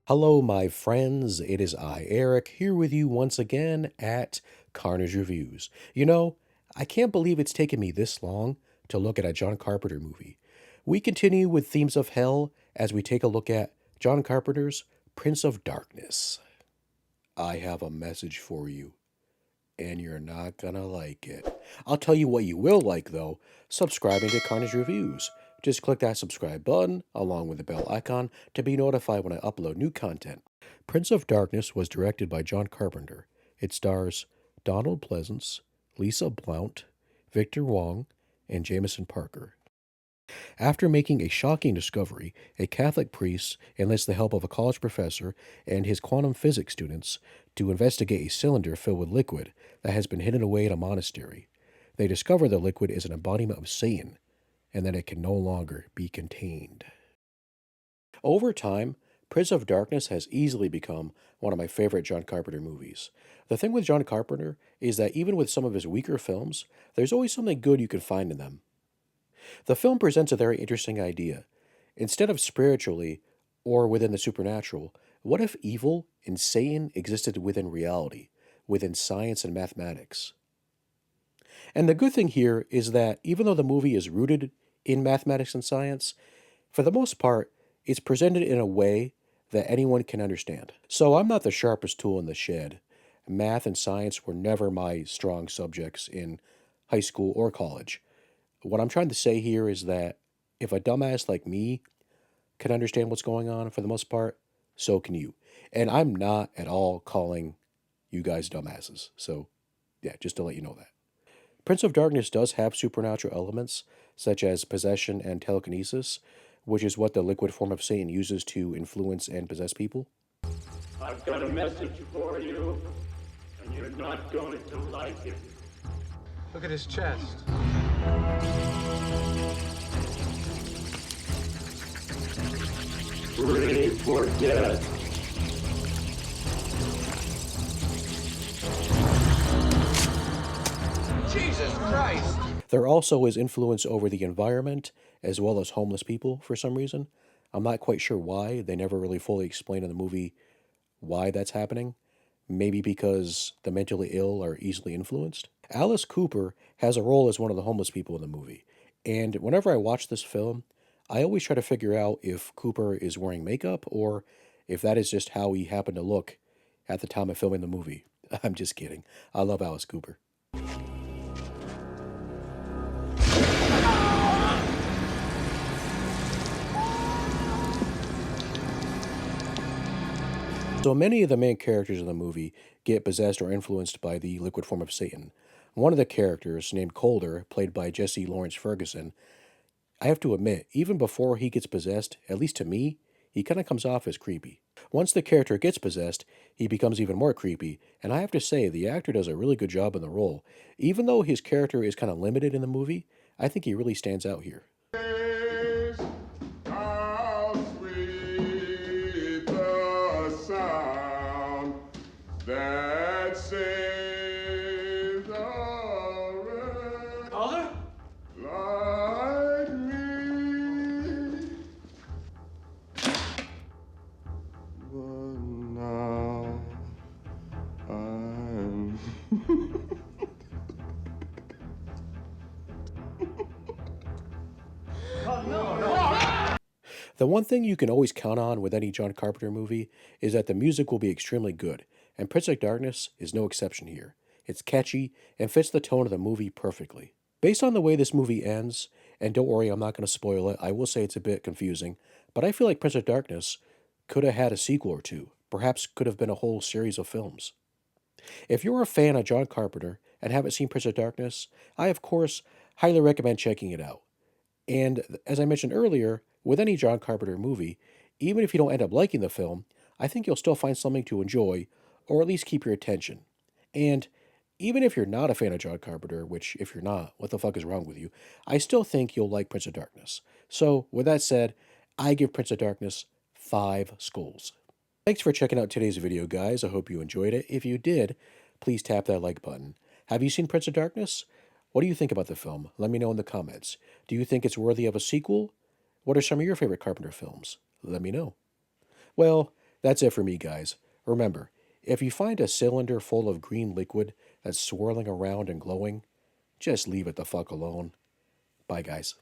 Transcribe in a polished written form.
Hello, my friends. It is I, Eric, here with you once again at Carnage Reviews. I can't believe it's taken me this long to look at a John Carpenter movie. We continue with themes of hell as we take a look at John Carpenter's Prince of Darkness. I have a message for you, and you're not gonna like it. I'll tell you what you will like, though, subscribing to Carnage Reviews. Just click that subscribe button along with the bell icon to be notified when I upload new content. Prince of Darkness was directed by John Carpenter. It stars Donald Pleasance, Lisa Blount, Victor Wong, and Jameson Parker. After making a shocking discovery, a Catholic priest enlists the help of a college professor and his quantum physics students to investigate a cylinder filled with liquid that has been hidden away in a monastery. They discover the liquid is an embodiment of Satan and that it can no longer be contained. Over time, Prince of Darkness has easily become one of my favorite John Carpenter movies. The thing with John Carpenter is that even with some of his weaker films, there's always something good you can find in them. The film presents a very interesting idea. Instead of spiritually or within the supernatural, what if evil and Satan existed within reality, within science and mathematics? And the good thing here is that even though the movie is rooted in mathematics and science, for the most part, it's presented in a way that anyone can understand. So I'm not the sharpest tool in the shed. Math and science were never my strong subjects in high school or college. What I'm trying to say here is that if a dumbass like me can understand what's going on for the most part, so can you. And I'm not at all calling you guys dumbasses. So, yeah, just to let you know that. Prince of Darkness does have supernatural elements, such as possession and telekinesis, which is what the liquid form of Satan uses to influence and possess people. I've got a message for you, and you're not going to like it. Look at his chest. Ready for death. Jesus Christ! There also is influence over the environment, as well as homeless people for some reason. I'm not quite sure why. They never really fully explain in the movie why that's happening. Maybe because the mentally ill are easily influenced. Alice Cooper has a role as one of the homeless people in the movie. And whenever I watch this film, I always try to figure out if Cooper is wearing makeup or if that is just how he happened to look at the time of filming the movie. I'm just kidding. I love Alice Cooper. So many of the main characters in the movie get possessed or influenced by the liquid form of Satan. One of the characters, named Calder, played by Jesse Lawrence Ferguson, I have to admit, even before he gets possessed, at least to me, he kind of comes off as creepy. Once the character gets possessed, he becomes even more creepy, and I have to say, the actor does a really good job in the role. Even though his character is kind of limited in the movie, I think he really stands out here. How sweet the sound that saves a wretch Calder? like me. But now I'm The one thing you can always count on with any John Carpenter movie is that the music will be extremely good, and Prince of Darkness is no exception here. It's catchy and fits the tone of the movie perfectly. Based on the way this movie ends, and don't worry, I'm not going to spoil it, I will say it's a bit confusing, but I feel like Prince of Darkness could have had a sequel or two, perhaps could have been a whole series of films. If you're a fan of John Carpenter and haven't seen Prince of Darkness, I, of course, highly recommend checking it out. And as I mentioned earlier, with any John Carpenter movie, even if you don't end up liking the film, I think you'll still find something to enjoy, or at least keep your attention. And even if you're not a fan of John Carpenter, which if you're not, what the fuck is wrong with you, I still think you'll like Prince of Darkness. So, with that said, I give Prince of Darkness 5 skulls. Thanks for checking out today's video, guys. I hope you enjoyed it. If you did, please tap that like button. Have you seen Prince of Darkness? What do you think about the film? Let me know in the comments. Do you think it's worthy of a sequel? What are some of your favorite Carpenter films? Let me know. Well, That's it for me, guys. Remember, if you find a cylinder full of green liquid that's swirling around and glowing, just leave it the fuck alone. Bye, guys.